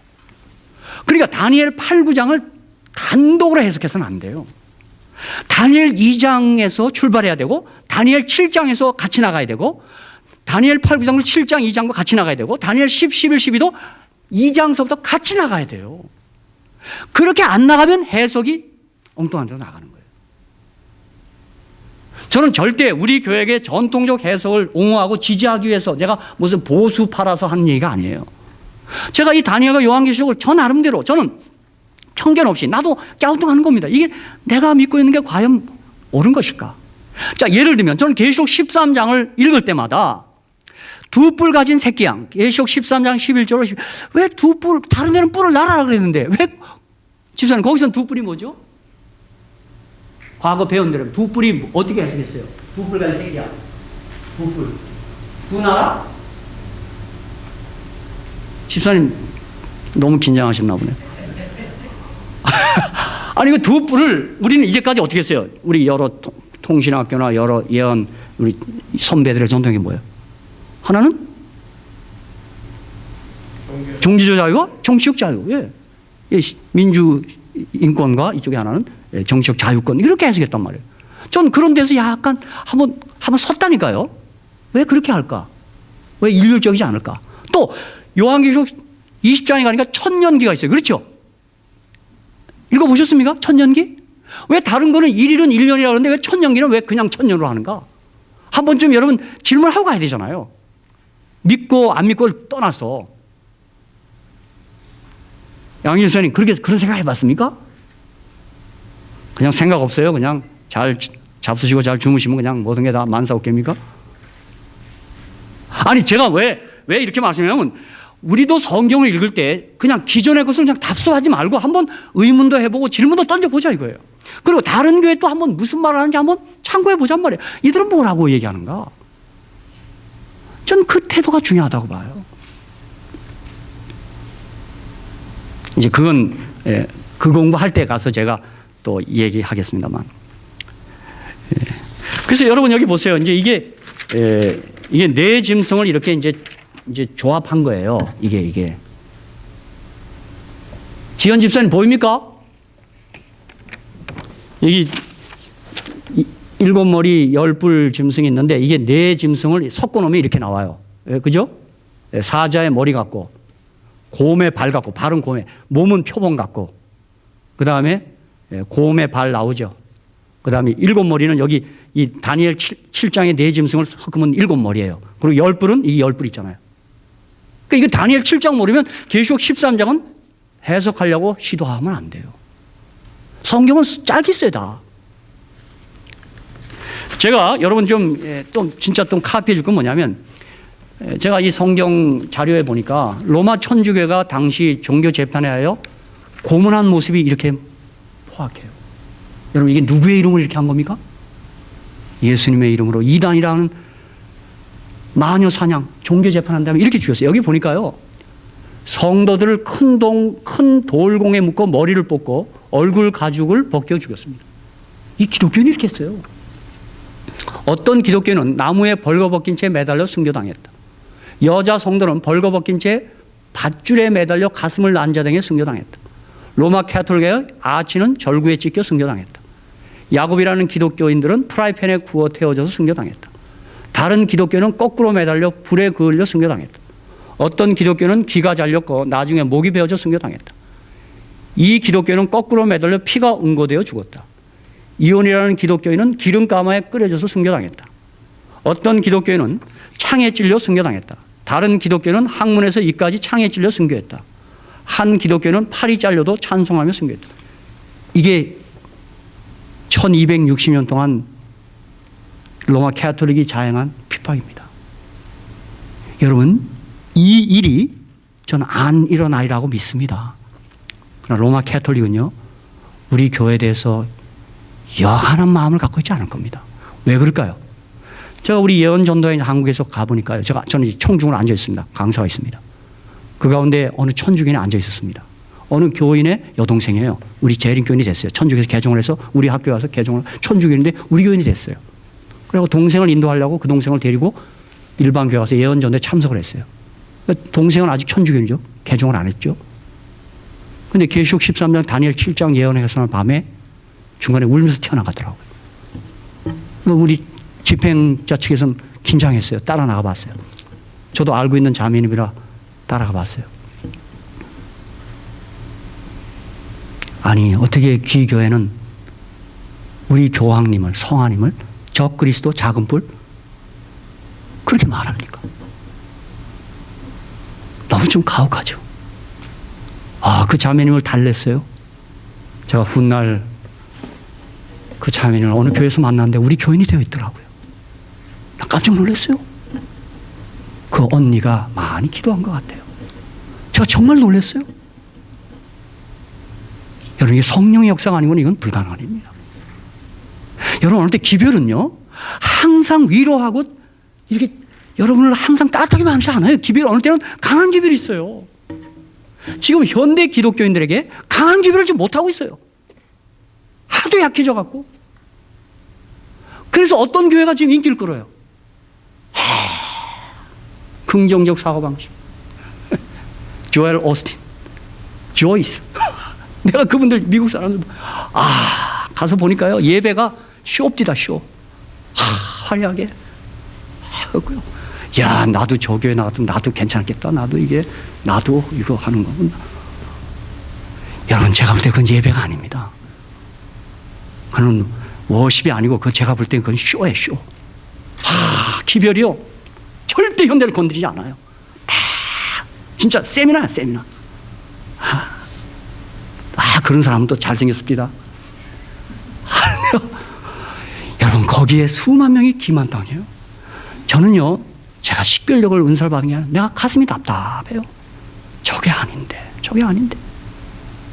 그러니까 다니엘 8, 9장을 단독으로 해석해서는 안 돼요. 다니엘 2장에서 출발해야 되고 다니엘 7장에서 같이 나가야 되고 다니엘 8, 9장을 7장, 2장과 같이 나가야 되고 다니엘 10, 11, 12도 2장서부터 같이 나가야 돼요. 그렇게 안 나가면 해석이 엉뚱한 데로 나가는 거예요. 저는 절대 우리 교회의 전통적 해석을 옹호하고 지지하기 위해서 제가 무슨 보수파라서 하는 얘기가 아니에요. 제가 이 다니엘과 요한계시록을 저 나름대로 저는 편견 없이 나도 갸우뚱하는 겁니다. 이게 내가 믿고 있는 게 과연 옳은 것일까? 자, 예를 들면 저는 계시록 13장을 읽을 때마다 두 뿔 가진 새끼양, 계시록 13장 11절로 왜 두 뿔, 다른 데는 뿔을 날아라 그랬는데 왜 집사님 거기서는 두 뿔이 뭐죠? 과거 배운 대로 두 뿔이 어떻게 해석했어요? 두 뿔 가진 새끼양, 두 뿔, 두 나라? 집사님 너무 긴장하셨나 보네. 아니 그 두 뿔을 우리는 이제까지 어떻게 했어요? 우리 여러 통신학교나 여러 예언 우리 선배들의 전통이 뭐예요? 하나는 종교적 자유와 정치적 자유. 예. 민주 인권과 이쪽에 하나는 정치적 자유권 이렇게 해석했단 말이에요. 전 그런 데서 약간 한번 섰다니까요. 왜 그렇게 할까? 왜 일률적이지 않을까? 또 요한계시록 20장에 가니까 천년기가 있어요. 그렇죠? 읽어보셨습니까? 천년기? 왜 다른 거는 1일은 1년이라고 하는데 왜 천년기는 왜 그냥 천년으로 하는가? 한 번쯤 여러분 질문하고 가야 되잖아요. 믿고 안 믿고를 떠나서. 양일선님 그런 생각 해봤습니까? 그냥 생각 없어요? 그냥 잘 잡수시고 잘 주무시면 그냥 모든 게 다 만사오케입니까? 아니 제가 왜 이렇게 말씀하냐면 우리도 성경을 읽을 때 그냥 기존의 것을 그냥 답습하지 말고 한번 의문도 해보고 질문도 던져보자 이거예요. 그리고 다른 교회 또 한번 무슨 말을 하는지 한번 참고해보자 말이에요. 이들은 뭐라고 얘기하는가? 전 그 태도가 중요하다고 봐요. 이제 그건 그 공부할 때 가서 제가 또 얘기하겠습니다만. 그래서 여러분 여기 보세요. 이제 이게 네 짐승을 이렇게 이제 조합한 거예요. 이게 지현 집사님 보입니까? 여기 7머리 10뿔 짐승이 있는데 이게 네 짐승을 섞어 놓으면 이렇게 나와요. 그죠? 사자의 머리 같고 곰의 발 같고 발은 곰의 몸은 표범 같고 그 다음에 곰의 발 나오죠. 그 다음에 7머리는 여기 이 다니엘 7장의 네 짐승을 섞으면 7머리예요. 그리고 10뿔은 이 10뿔 있잖아요. 그러니까 이거 다니엘 7장 모르면 계시록 13장은 해석하려고 시도하면 안 돼요. 성경은 짝이 세다. 제가 여러분 좀 진짜 좀 카피해 줄 건 뭐냐면 제가 이 성경 자료에 보니까 로마 천주교가 당시 종교 재판에 하여 고문한 모습이 이렇게 포악해요. 여러분 이게 누구의 이름으로 이렇게 한 겁니까? 예수님의 이름으로 이단이라는 마녀 사냥, 종교 재판한 다음에 이렇게 죽였어요. 여기 보니까요. 성도들을 큰 돌공에 묶어 머리를 뽑고 얼굴 가죽을 벗겨 죽였습니다. 이 기독교는 이렇게 했어요. 어떤 기독교는 나무에 벌거벗긴 채 매달려 순교당했다. 여자 성도는 벌거벗긴 채 밧줄에 매달려 가슴을 난자등에 순교당했다. 로마 캐톨릭의 아치는 절구에 찢겨 순교당했다. 야곱이라는 기독교인들은 프라이팬에 구워 태워져서 순교당했다. 다른 기독교는 거꾸로 매달려 불에 그을려 순교당했다. 어떤 기독교는 귀가 잘렸고 나중에 목이 베어져 순교당했다. 이 기독교는 거꾸로 매달려 피가 응고되어 죽었다. 이온이라는 기독교인은 기름가마에 끓여져서 순교당했다. 어떤 기독교인은 창에 찔려 순교당했다. 다른 기독교는 학문에서 이까지 창에 찔려 순교했다. 한 기독교는 팔이 잘려도 찬송하며 순교했다. 이게 1260년 동안 로마 캐톨릭이 자행한 핍박입니다. 여러분, 이 일이 저는 안 일어나리라고 믿습니다. 그러나 로마 캐톨릭은요, 우리 교회에 대해서 여한한 마음을 갖고 있지 않을 겁니다. 왜 그럴까요? 제가 우리 예언전도회 한국에서 가보니까요, 저는 청중으로 앉아 있습니다. 강사가 있습니다. 그 가운데 어느 천주교인이 앉아 있었습니다. 어느 교인의 여동생이에요. 우리 재림교인이 됐어요. 천주교에서 개종을 해서 우리 학교에 와서 개종을, 천주교인인데 우리 교인이 됐어요. 그리고 동생을 인도하려고 그 동생을 데리고 일반 교회 가서 예언전도에 참석을 했어요. 동생은 아직 천주교인이죠. 개종을 안 했죠. 근데 계시록 13장 다니엘 7장 예언회에서는 밤에 중간에 울면서 튀어나가더라고요. 우리 집행자 측에서는 긴장했어요. 따라 나가 봤어요. 저도 알고 있는 자매님이라 따라가 봤어요. 아니, 어떻게 기교회는 우리 교황님을, 성하님을 적그리스도 작은 뿔 그렇게 말합니까? 너무 좀 가혹하죠. 그 자매님을 달랬어요. 제가 훗날 그 자매님을 어느 교회에서 만났는데 우리 교인이 되어 있더라고요. 나 깜짝 놀랐어요. 그 언니가 많이 기도한 것 같아요. 제가 정말 놀랐어요. 여러분, 이게 성령의 역사가 아니고는 이건 불가능한 일입니다. 여러분, 어느 때 기별은요, 항상 위로하고 이렇게 여러분을 항상 따뜻하게 만들지 않아요. 기별, 어느 때는 강한 기별이 있어요. 지금 현대 기독교인들에게 강한 기별을 좀 못하고 있어요. 하도 약해져 갖고. 그래서 어떤 교회가 지금 인기를 끌어요. 긍정적 사고방식. 조엘 오스틴, 조이스. 내가 그분들 미국 사람들 가서 보니까요, 예배가 쇼입니다. 쇼. 화려하게 하고요. 야, 나도 저 교회 나갔으면 나도 괜찮겠다. 나도 이거 하는 거구나. 여러분, 제가 볼 때 그건 예배가 아닙니다. 그건 워십이 아니고 제가 볼 때 그건 쇼예요, 쇼. 기별이요, 절대 현대를 건드리지 않아요. 다 진짜 세미나야, 세미나. 그런 사람도 잘생겼습니다. 여러분, 거기에 수만 명이 기만당해요. 저는요, 제가 식별력을 은사를 받은 게 아니라 내가 가슴이 답답해요. 저게 아닌데.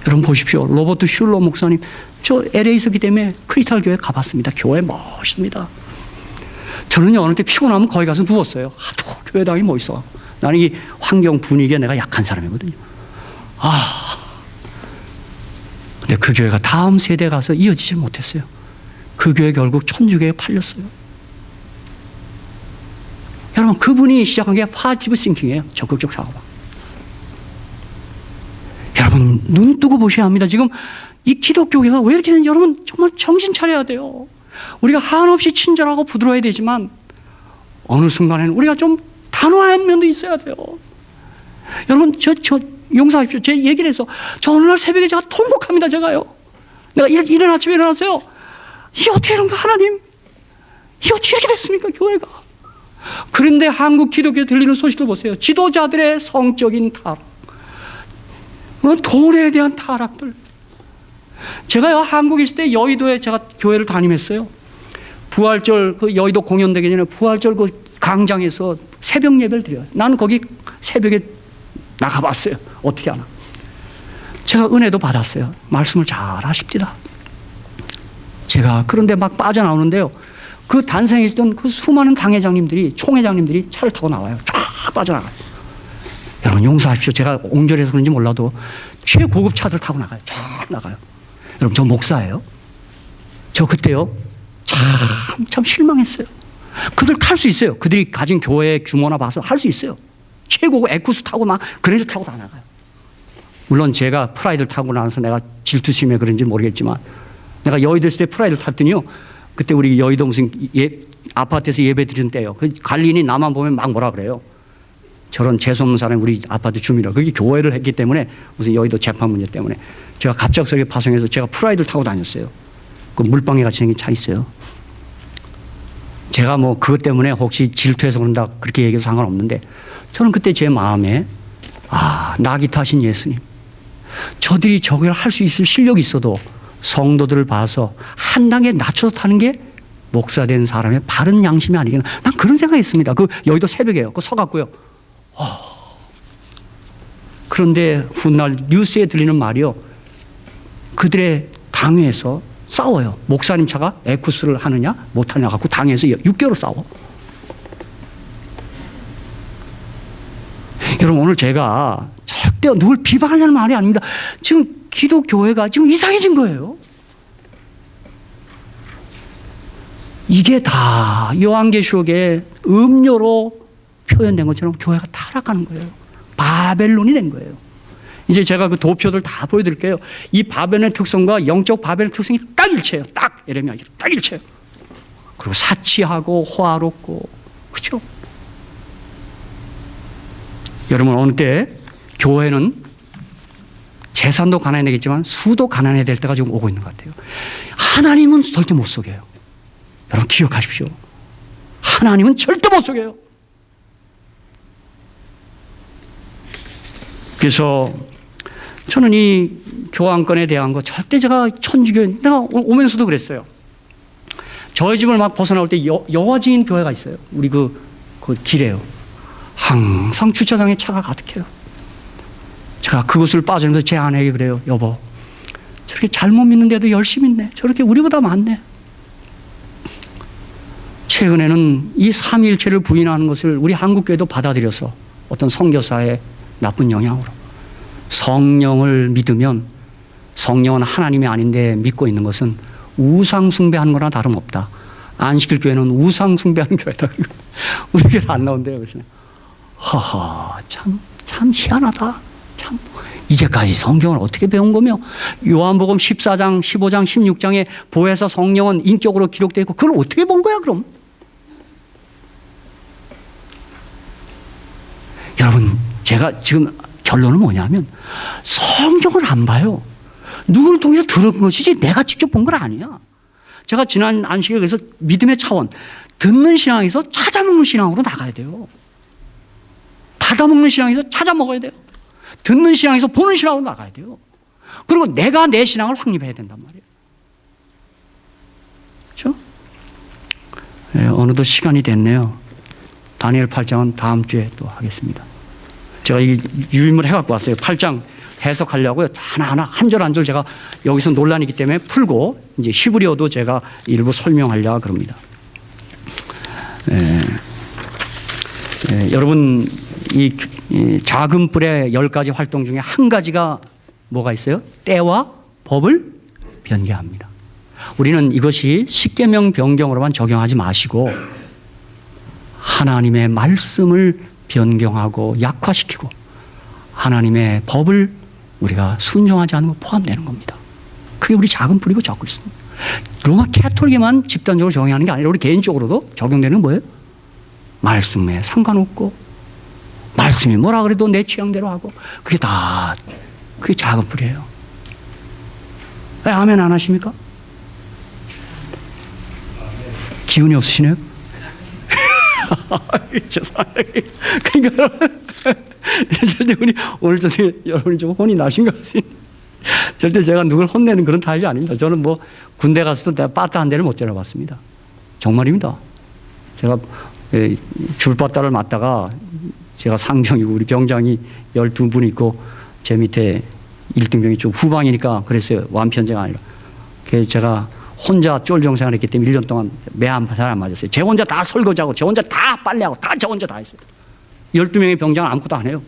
여러분 보십시오. 로버트 슐러 목사님, 저 LA 있었기 때문에 크리스탈 교회 가봤습니다. 교회 멋있습니다. 저는요, 어느 때 피곤하면 거기 가서 누웠어요. 하도 교회당이 멋있어. 나는 이 환경 분위기에 내가 약한 사람이거든요. 근데 그 교회가 다음 세대에 가서 이어지지 못했어요. 그 교회 결국 천주교에 팔렸어요. 여러분, 그분이 시작한 게 파지티브 싱킹이에요. 적극적 사고방. 여러분, 눈 뜨고 보셔야 합니다. 지금 이 기독교가 왜 이렇게 되는지 여러분 정말 정신 차려야 돼요. 우리가 한없이 친절하고 부드러워야 되지만 어느 순간에는 우리가 좀 단호한 면도 있어야 돼요. 여러분, 저 용서하십시오. 제 얘기를 해서 저 어느 날 새벽에 제가 통곡합니다. 제가요. 내가 이른 아침에 일어났어요. 이게 어떻게 이런가, 하나님? 이게 어떻게 이렇게 됐습니까, 교회가? 그런데 한국 기독교에 들리는 소식들 보세요. 지도자들의 성적인 타락, 돈에 대한 타락들. 제가요, 한국에 있을 때 여의도에 제가 교회를 다니면서요, 부활절 그 여의도 공연되기 전에 부활절 그 광장에서 새벽 예배를 드려요. 나는 거기 새벽에 나가봤어요. 어떻게 하나. 제가 은혜도 받았어요. 말씀을 잘 하십니다. 제가 그런데 막 빠져나오는데요. 그 단상에 있었던 그 수많은 당회장님들이, 총회장님들이 차를 타고 나와요. 쫙 빠져나가요. 여러분 용서하십시오. 제가 옹졸해서 그런지 몰라도 최고급 차들 타고 나가요. 쫙 나가요. 여러분 저 목사예요. 저 그때요. 참 실망했어요. 그들 탈 수 있어요. 그들이 가진 교회 규모나 봐서 할 수 있어요. 최고급 에쿠스 타고 막 그랜저 타고 다 나가요. 물론 제가 프라이드를 타고 나서 내가 질투심에 그런지 모르겠지만 내가 여의도 있을 때 프라이드를 탔더니요. 그때 우리 여의도 무슨 아파트에서 예배 드리는 때요. 그 관리인이 나만 보면 막 뭐라 그래요. 저런 재수없는 사람이 우리 아파트 주민이라. 그게 교회를 했기 때문에 무슨 여의도 재판 문제 때문에 제가 갑작스럽게 파송해서 제가 프라이드를 타고 다녔어요. 그 물방에 같이 생긴 차 있어요. 제가 뭐 그것 때문에 혹시 질투해서 그런다 그렇게 얘기해도 상관없는데 저는 그때 제 마음에 낙이 타신 예수님. 저들이 저걸 할 수 있을 실력이 있어도 성도들을 봐서 한 단계 낮춰서 타는 게 목사된 사람의 바른 양심이 아니겠나. 난 그런 생각했습니다. 그 여의도 새벽에요. 그 서갖고요. 그런데 훗날 뉴스에 들리는 말이요. 그들의 당회에서 싸워요. 목사님 차가 에쿠스를 하느냐 못하냐 갖고 당회에서 6개월 싸워. 여러분 오늘 제가 절대 누굴 비방하려는 말이 아닙니다. 지금 기독교회가 지금 이상해진 거예요. 이게 다 요한계시록의 음료로 표현된 것처럼 교회가 타락하는 거예요. 바벨론이 된 거예요. 이제 제가 그 도표들 다 보여드릴게요. 이 바벨론의 특성과 영적 바벨의 특성이 딱 일치해요. 딱 예레미야 딱 일치해요. 그리고 사치하고 호화롭고 그렇죠? 여러분 어느 때 교회는 재산도 가난해지겠지만 수도 가난해야 될 때가 지금 오고 있는 것 같아요. 하나님은 절대 못 속여요. 여러분 기억하십시오. 하나님은 절대 못 속여요. 그래서 저는 이 교황권에 대한 거 절대 제가 천주교, 내가 오면서도 그랬어요. 저희 집을 막 벗어나올 때 여화지인 교회가 있어요. 우리 그 길에요. 항상 주차장에 차가 가득해요. 제가 그곳을 빠지면서 제 아내에게 그래요. 여보, 저렇게 잘못 믿는데도 열심히 있네. 저렇게 우리보다 많네. 최근에는 이 삼위일체를 부인하는 것을 우리 한국교회도 받아들여서 어떤 선교사의 나쁜 영향으로 성령을 믿으면 성령은 하나님이 아닌데 믿고 있는 것은 우상 숭배하는 거나 다름없다. 안식일 교회는 우상 숭배하는 교회다. 우리 교회는 안 나온대요. 그래서 허허 참 희한하다. 참 이제까지 성경을 어떻게 배운 거며 요한복음 14장 15장 16장에 보혜사 성령은 인격으로 기록되어 있고 그걸 어떻게 본 거야 그럼? 여러분 제가 지금 결론은 뭐냐면 성경을 안 봐요. 누구를 통해서 들은 것이지 내가 직접 본 건 아니야. 제가 지난 안식일에 그래서 믿음의 차원 듣는 신앙에서 찾아먹는 신앙으로 나가야 돼요. 받아먹는 신앙에서 찾아먹어야 돼요. 듣는 신앙에서 보는 신앙으로 나가야 돼요. 그리고 내가 내 신앙을 확립해야 된단 말이에요. 그렇죠? 네, 어느덧 시간이 됐네요. 다니엘 8장은 다음 주에 또 하겠습니다. 제가 이 유인물 해갖고 왔어요. 8장 해석하려고요. 하나하나 한 절 한 절 제가 여기서 논란이기 때문에 풀고 이제 히브리어도 제가 일부 설명하려고 그럽니다. 여러분 이 작은 뿔의 10가지 활동 중에 한 가지가 뭐가 있어요? 때와 법을 변개합니다. 우리는 이것이 십계명 변경으로만 적용하지 마시고 하나님의 말씀을 변경하고 약화시키고 하나님의 법을 우리가 순종하지 않는 거 포함되는 겁니다. 그게 우리 작은 뿔이고 적그리스도입니다. 로마 캐톨릭에만 집단적으로 적용하는 게 아니라 우리 개인적으로도 적용되는 거예요. 말씀에 상관없고 말씀이 뭐라 그래도 내 취향대로 하고 그게 작은 뿔이에요. 왜 아멘 안 하십니까? 기운이 없으시네요? 죄송합니다. 그러니까 절대 오늘 저녁에 여러분이 좀 혼이 나신 것 같습니다. 절대 제가 누굴 혼내는 그런 타입이 아닙니다. 저는 뭐 군대 가서도 내가 빠따 한 대를 못 때려봤습니다. 정말입니다. 제가 줄바따를 맞다가 제가 상병이고 우리 병장이 12분 있고 제 밑에 1등병이 좀 후방이니까 그랬어요. 완편제가 아니라. 그래서 제가 혼자 쫄정 생활했기 때문에 1년 동안 매 한 살 안 맞았어요. 제 혼자 다 설거지하고 제 혼자 다 빨래하고 다 저 혼자 다 했어요. 12명의 병장은 아무것도 안 해요.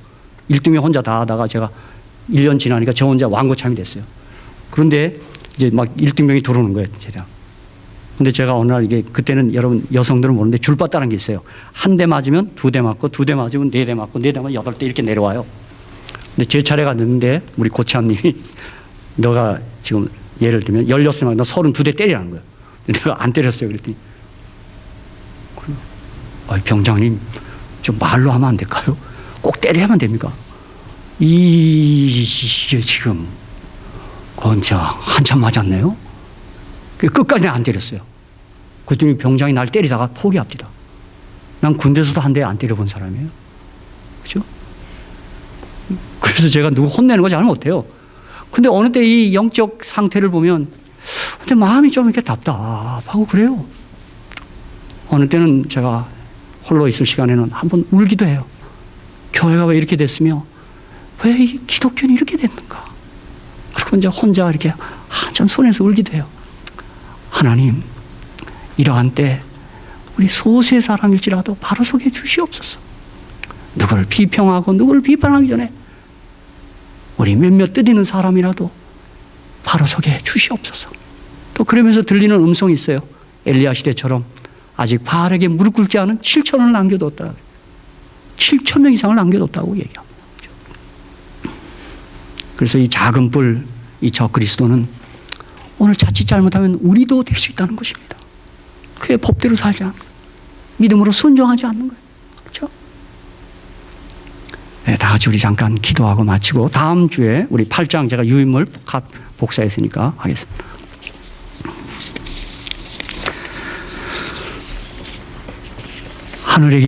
1등이 혼자 다 하다가 제가 1년 지나니까 저 혼자 완고참이 됐어요. 그런데 이제 막 1등병이 들어오는 거예요. 제가. 근데 제가 어느 날 이게 그때는 여러분 여성들은 모르는데 줄바다라는 게 있어요. 한 대 맞으면 2대 맞고 2대 맞으면 4대 맞고 4대 맞으면 8대 이렇게 내려와요. 근데 제 차례가 됐는데 우리 고참님이 너가 지금 예를 들면 16살 너 32대 때리라는 거예요. 내가 안 때렸어요. 그랬더니 병장님 좀 말로 하면 안 될까요? 꼭 때려야만 됩니까? 이게 지금 진짜 한참 맞았네요. 끝까지 안 때렸어요. 그랬더니 병장이 날 때리다가 포기합니다. 난 군대에서도 한 대 안 때려본 사람이에요. 그죠? 그래서 제가 누구 혼내는 거 잘 못해요. 근데 어느 때 이 영적 상태를 보면 근데 마음이 좀 이렇게 답답하고 그래요. 어느 때는 제가 홀로 있을 시간에는 한번 울기도 해요. 교회가 왜 이렇게 됐으며 왜 이 기독교는 이렇게 됐는가. 그리고 이제 혼자 이렇게 한참 손에서 울기도 해요. 하나님, 이러한 때 우리 소수의 사람일지라도 바로 서게 주시옵소서. 누구를 비평하고 누구를 비판하기 전에 우리 몇몇 뜻있는 사람이라도 바로 서게 주시옵소서. 또 그러면서 들리는 음성이 있어요. 엘리야 시대처럼 아직 바알에게 무릎 꿇지 않은 7천을 남겨뒀다. 7,000명 이상을 남겨뒀다고 얘기합니다. 그래서 이 작은 뿔, 이 적그리스도는 오늘 자칫 잘못하면 우리도 될 수 있다는 것입니다. 그의 법대로 살지 않는 거예요. 믿음으로 순종하지 않는 거예요. 그렇죠? 네, 다 같이 우리 잠깐 기도하고 마치고 다음 주에 우리 8장 제가 유인물 복사했으니까 하겠습니다. 하늘에